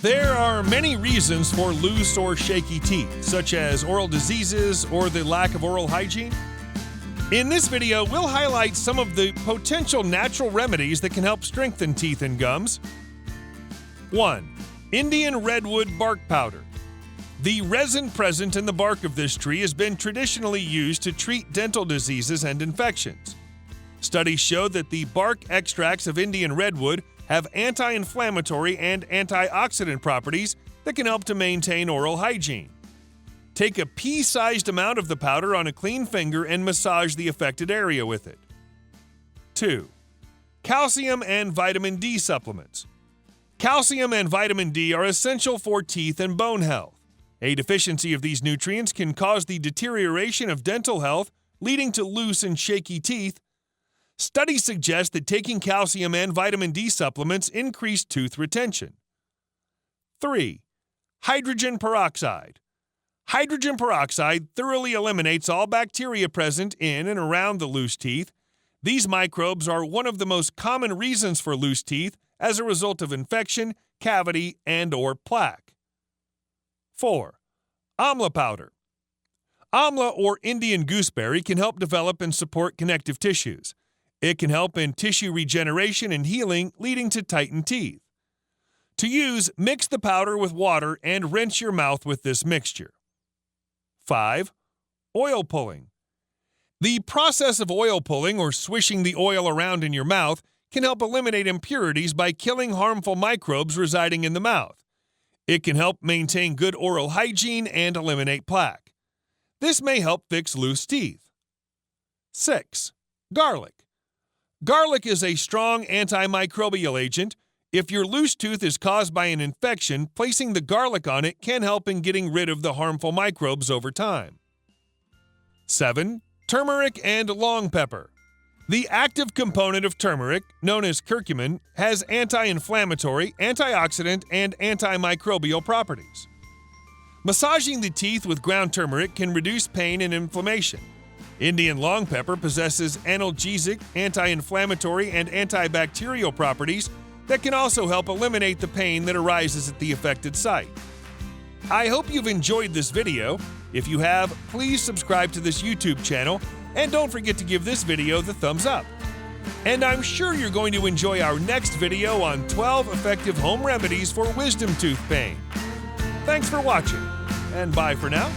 There are many reasons for loose or shaky teeth, such as oral diseases or the lack of oral hygiene. In this video, we'll highlight some of the potential natural remedies that can help strengthen teeth and gums. 1. Indian Redwood Bark Powder. The resin present in the bark of this tree has been traditionally used to treat dental diseases and infections. Studies show that the bark extracts of Indian Redwood have anti-inflammatory and antioxidant properties that can help to maintain oral hygiene. Take a pea-sized amount of the powder on a clean finger and massage the affected area with it. 2. Calcium and vitamin D supplements. Calcium and vitamin D are essential for teeth and bone health. A deficiency of these nutrients can cause the deterioration of dental health, leading to loose and shaky teeth. Studies suggest that taking calcium and vitamin D supplements increase tooth retention. 3. Hydrogen peroxide. Hydrogen peroxide thoroughly eliminates all bacteria present in and around the loose teeth. These microbes are one of the most common reasons for loose teeth as a result of infection, cavity, and/or plaque. 4. AMLA powder. AMLA or Indian gooseberry can help develop and support connective tissues. It can help in tissue regeneration and healing, leading to tightened teeth. To use, mix the powder with water and rinse your mouth with this mixture. 5. Oil pulling. The process of oil pulling or swishing the oil around in your mouth can help eliminate impurities by killing harmful microbes residing in the mouth. It can help maintain good oral hygiene and eliminate plaque. This may help fix loose teeth. 6. Garlic. Garlic is a strong antimicrobial agent. If your loose tooth is caused by an infection, placing the garlic on it can help in getting rid of the harmful microbes over time. 7. Turmeric and long pepper. The active component of turmeric, known as curcumin, has anti-inflammatory, antioxidant, and antimicrobial properties. Massaging the teeth with ground turmeric can reduce pain and inflammation. Indian long pepper possesses analgesic, anti-inflammatory, and antibacterial properties that can also help eliminate the pain that arises at the affected site. I hope you've enjoyed this video. If you have, please subscribe to this YouTube channel and don't forget to give this video the thumbs up. And I'm sure you're going to enjoy our next video on 12 effective home remedies for wisdom tooth pain. Thanks for watching, and bye for now.